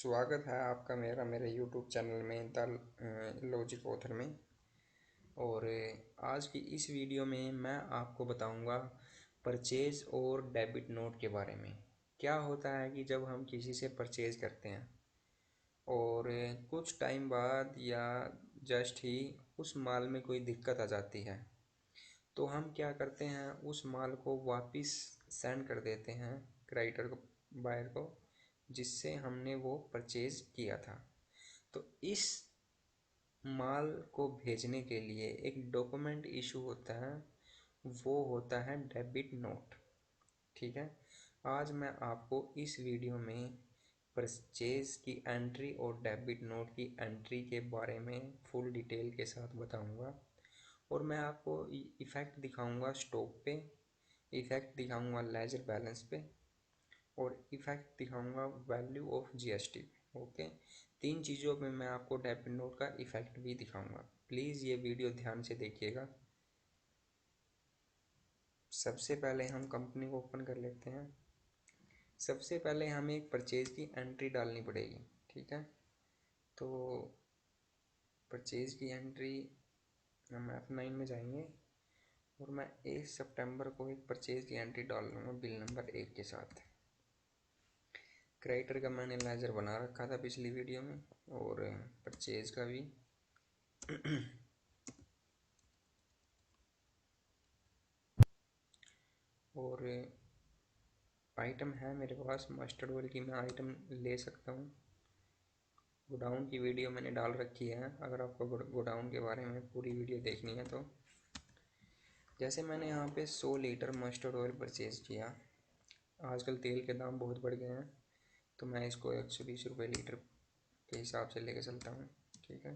स्वागत है आपका मेरे यूट्यूब चैनल में द लॉजिक ऑथर में। और आज की इस वीडियो में मैं आपको बताऊंगा परचेज़ और डेबिट नोट के बारे में। क्या होता है कि जब हम किसी से परचेज़ करते हैं और कुछ टाइम बाद या जस्ट ही उस माल में कोई दिक्कत आ जाती है, तो हम क्या करते हैं, उस माल को वापस सेंड कर देते हैं क्रेडिटर को, बायर को, जिससे हमने वो परचेज़ किया था। तो इस माल को भेजने के लिए एक डॉक्यूमेंट इशू होता है, वो होता है डेबिट नोट। ठीक है, आज मैं आपको इस वीडियो में परचेज की एंट्री और डेबिट नोट की एंट्री के बारे में फुल डिटेल के साथ बताऊंगा। और मैं आपको इफ़ेक्ट दिखाऊंगा स्टॉक पे, इफ़ेक्ट दिखाऊंगा लेजर बैलेंस पे, और इफ़ेक्ट दिखाऊंगा वैल्यू ऑफ जीएसटी पे। ओके, तीन चीज़ों में मैं आपको डेबिट नोट का इफ़ेक्ट भी दिखाऊंगा। प्लीज़ ये वीडियो ध्यान से देखिएगा। सबसे पहले हम कंपनी को ओपन कर लेते हैं। सबसे पहले हमें एक परचेज की एंट्री डालनी पड़ेगी। ठीक है, तो परचेज की एंट्री हम F9 में जाएंगे और मैं 1 सितंबर को एक परचेज की एंट्री डाल लूँगा बिल नंबर 1 के साथ। क्रेडिटर का मैंने लेजर बना रखा था पिछली वीडियो में, और परचेज का भी। और आइटम है मेरे पास मस्टर्ड ऑयल की, मैं आइटम ले सकता हूँ। गोडाउन की वीडियो मैंने डाल रखी है, अगर आपको गोडाउन के बारे में पूरी वीडियो देखनी है तो। जैसे मैंने यहाँ पे 100 लीटर मस्टर्ड ऑयल परचेज़ किया। आजकल तेल के दाम बहुत बढ़ गए हैं, तो मैं इसको 120 रुपये लीटर के हिसाब से लेके चलता हूँ। ठीक है,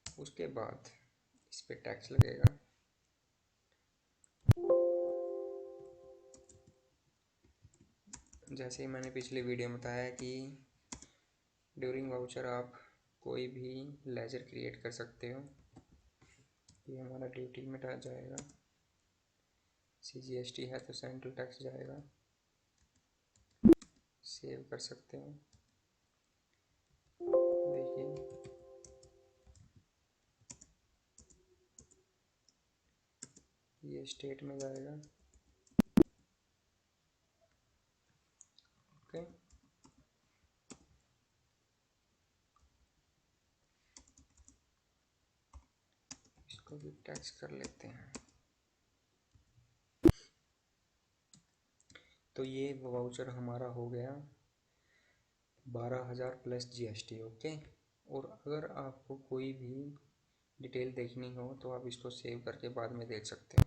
उसके बाद इस पर टैक्स लगेगा। जैसे ही मैंने पिछली वीडियो में बताया कि ड्यूरिंग वाउचर आप कोई भी लेजर क्रिएट कर सकते हो। ये हमारा ड्यूटी में आ जाएगा। CGST है तो सेंट्रल टैक्स जाएगा। सेव कर सकते हो। देखिए, ये स्टेट में जाएगा। ओके, इसको भी टैक्स कर लेते हैं। तो ये वाउचर हमारा हो गया 12,000 प्लस GST। ओके, और अगर आपको कोई भी डिटेल देखनी हो तो आप इसको सेव करके बाद में देख सकते हो।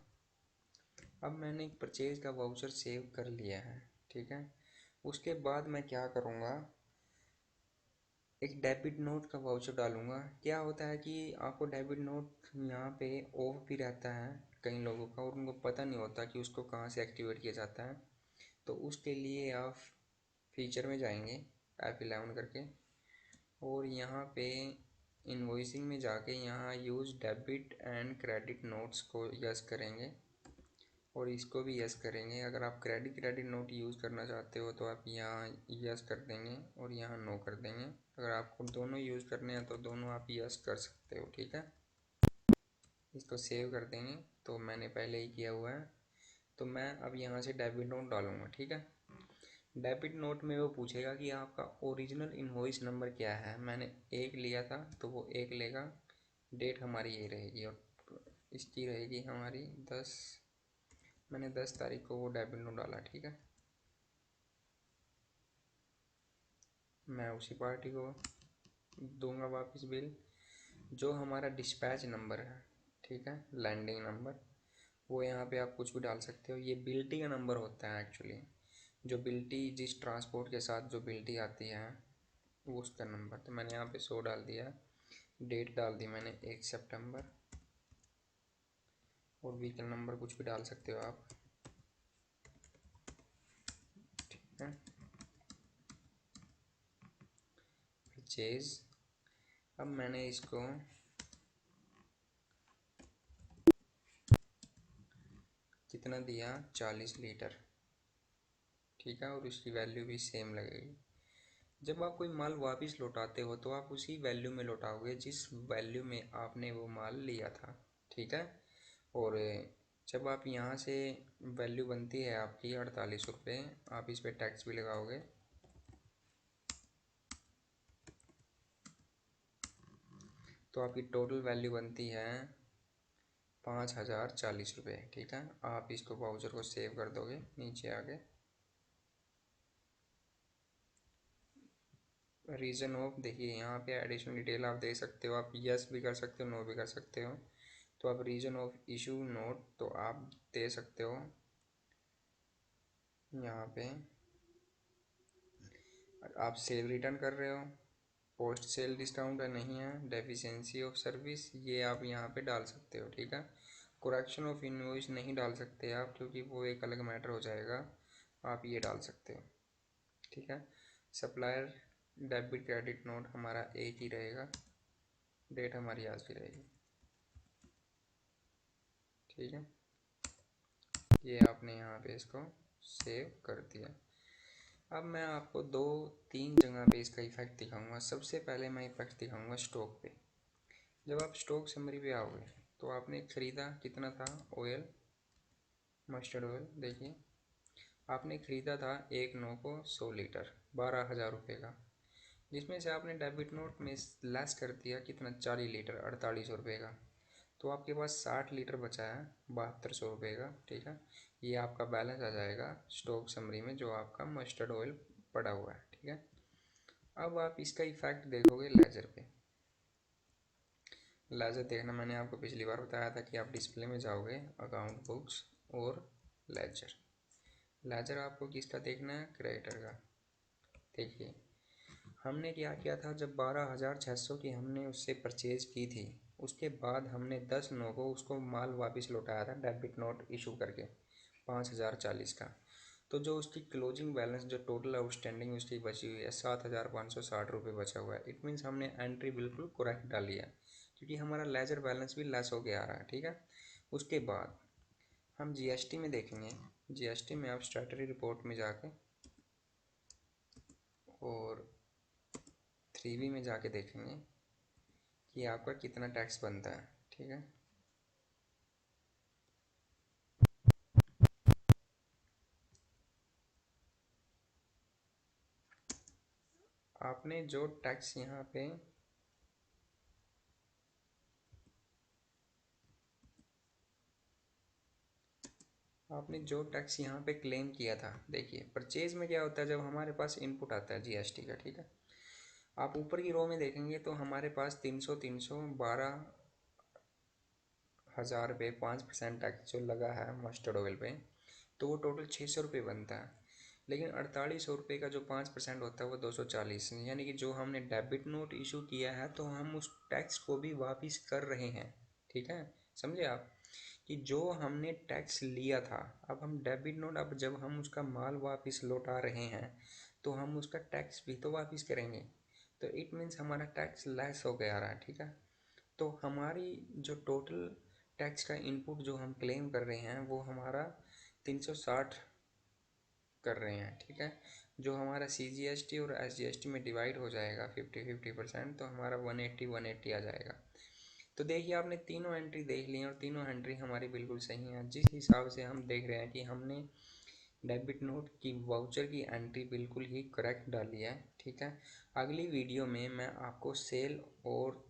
अब मैंने एक परचेज का वाउचर सेव कर लिया है। ठीक है, उसके बाद मैं क्या करूँगा, एक डेबिट नोट का वाउचर डालूंगा। क्या होता है कि आपको डेबिट नोट यहाँ पे ऑफ भी रहता है कई लोगों का, और उनको पता नहीं होता कि उसको कहाँ से एक्टिवेट किया जाता है। तो उसके लिए आप फीचर में जाएंगे F11 करके, और यहाँ पे इनवॉइसिंग में जाके यहाँ use debit and credit notes को यस करेंगे, और इसको भी यस करेंगे। अगर आप क्रेडिट नोट यूज़ करना चाहते हो तो आप यहाँ यस कर देंगे और यहाँ नो कर देंगे। अगर आपको दोनों यूज़ करने हैं तो दोनों आप यस कर सकते हो। ठीक है, इसको सेव कर देंगे। तो मैंने पहले ही किया हुआ है, तो मैं अब यहाँ से डेबिट नोट डालूंगा। ठीक है, डेबिट नोट में वो पूछेगा कि आपका ओरिजिनल इनवॉइस नंबर क्या है। मैंने 1 लिया था तो वो 1 लेगा। डेट हमारी ये रहेगी, और इसकी रहेगी हमारी 10। मैंने 10 तारीख को वो डेबिट नोट डाला। ठीक है, मैं उसी पार्टी को दूंगा वापस बिल। जो हमारा डिस्पैच नंबर है, ठीक है, लैंडिंग नंबर, वो यहाँ पे आप कुछ भी डाल सकते हो। ये बिल्टी का नंबर होता है एक्चुअली, जो बिल्टी जिस ट्रांसपोर्ट के साथ जो बिल्टी आती है वो उसका नंबर। तो मैंने यहाँ पे 100 डाल दिया। डेट डाल दी मैंने 1 सितंबर, और व्हीकल नंबर कुछ भी डाल सकते हो आप। ठीक है, परचेज। अब मैंने इसको कितना दिया, 40 लीटर। ठीक है, और उसकी वैल्यू भी सेम लगेगी। जब आप कोई माल वापस लौटाते हो तो आप उसी वैल्यू में लौटाओगे जिस वैल्यू में आपने वो माल लिया था, ठीक है। और जब आप यहाँ से वैल्यू बनती है आपकी 48 रुपये, आप इस पर टैक्स भी लगाओगे, तो आपकी टोटल वैल्यू बनती है 5040 रुपये, ठीक है। आप इसको वाउचर को सेव कर दोगे नीचे आके। रीज़न ऑफ, देखिए यहाँ पे एडिशनल डिटेल आप दे सकते हो, आप यस भी कर सकते हो, नो भी कर सकते हो। तो आप रीज़न ऑफ इशू नोट तो आप दे सकते हो यहाँ पे। आप सेल रिटर्न कर रहे हो, पोस्ट सेल डिस्काउंट है नहीं है, डेफिशिएंसी ऑफ सर्विस ये आप यहाँ पे डाल सकते हो, ठीक है। करेक्शन ऑफ इनवॉइस नहीं डाल सकते आप क्योंकि वो एक अलग मैटर हो जाएगा, आप ये डाल सकते हो, ठीक है। सप्लायर डेबिट क्रेडिट नोट हमारा एक ही रहेगा, डेट हमारी आज की रहेगी, ठीक है। ये आपने यहाँ पे इसको सेव कर दिया। अब मैं आपको दो तीन जगह पे इसका इफेक्ट दिखाऊंगा। सबसे पहले मैं इफेक्ट दिखाऊंगा स्टॉक पे। जब आप स्टॉक समरी पे आओगे तो आपने ख़रीदा कितना था ऑयल, मस्टर्ड ऑयल, देखिए आपने ख़रीदा था एक नो को 100 लीटर 12,000 रुपये का, जिसमें से आपने डेबिट नोट में लेस कर दिया कितना 40 लीटर 4800 रुपये का, तो आपके पास 60 लीटर बचा है 7200 रुपये का, ठीक है। ये आपका बैलेंस आ जाएगा स्टॉक समरी में जो आपका मस्टर्ड ऑयल पड़ा हुआ है, ठीक है। अब आप इसका इफेक्ट देखोगे लेजर पे। लेजर देखना मैंने आपको पिछली बार बताया था कि आप डिस्प्ले में जाओगे, अकाउंट बुक्स और लेजर। लेजर आपको किसका देखना है, क्रेडिटर का। देखिए हमने क्या किया था, जब 12,600 की हमने उससे परचेज़ की थी, उसके बाद हमने 10 नो को उसको माल वापस लौटाया था डेबिट नोट इशू करके 5,040 का। तो जो उसकी क्लोजिंग बैलेंस जो टोटल आउटस्टैंडिंग उसकी बची हुई है 7,560 रुपये बचा हुआ है। इट मीन्स हमने एंट्री बिल्कुल करेक्ट डाली है क्योंकि हमारा लेजर बैलेंस भी लेस होके आ रहा है, ठीक है। उसके बाद हम जीएसटी में देखेंगे। जीएसटी में आप स्टैट्यूटरी रिपोर्ट में जाके और 3B में जाके देखेंगे कि आपका कितना टैक्स बनता है, ठीक है। आपने जो टैक्स यहाँ पे यहाँ पे क्लेम किया था, देखिए परचेज में क्या होता है, जब हमारे पास इनपुट आता है जीएसटी का, ठीक है। आप ऊपर की रो में देखेंगे तो हमारे पास 312,000 रुपये 5% टैक्स जो लगा है मस्टर्ड ऑयल पे, तो वो टोटल 600 रुपये बनता है। लेकिन 4800 रुपये का जो 5% होता है वो 240, यानी कि जो हमने डेबिट नोट इशू किया है तो हम उस टैक्स को भी वापस कर रहे हैं, ठीक है। समझे आप कि जो हमने टैक्स लिया था, अब हम डेबिट नोट, अब जब हम उसका माल वापस लौटा रहे हैं तो हम उसका टैक्स भी तो वापस करेंगे, तो इट मीन्स हमारा टैक्स लेस हो गया रहा है, ठीक है। तो हमारी जो टोटल टैक्स का इनपुट जो हम क्लेम कर रहे हैं वो हमारा 360 कर रहे हैं, ठीक है। जो हमारा CGST और SGST में डिवाइड हो जाएगा 50-50%, तो हमारा 180 आ जाएगा। तो देखिए आपने तीनों एंट्री देख ली और तीनों एंट्री हमारी बिल्कुल सही है। जिस हिसाब से हम देख रहे हैं कि हमने डेबिट नोट की वाउचर की एंट्री बिल्कुल ही करेक्ट डाली है, ठीक है। अगली वीडियो में मैं आपको सेल और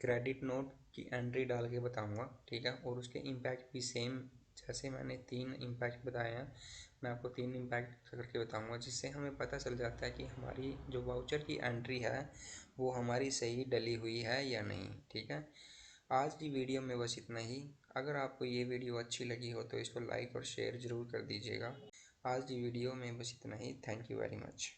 क्रेडिट नोट की एंट्री डाल के बताऊंगा, ठीक है। और उसके इम्पैक्ट भी सेम, जैसे मैंने 3 इम्पैक्ट बताए हैं, मैं आपको 3 इम्पैक्ट करके बताऊंगा, जिससे हमें पता चल जाता है कि हमारी जो वाउचर की एंट्री है वो हमारी सही डली हुई है या नहीं, ठीक है। आज की वीडियो में बस इतना ही। अगर आपको ये वीडियो अच्छी लगी हो तो इसको लाइक और शेयर ज़रूर कर दीजिएगा। आज की वीडियो में बस इतना ही। Thank you very much.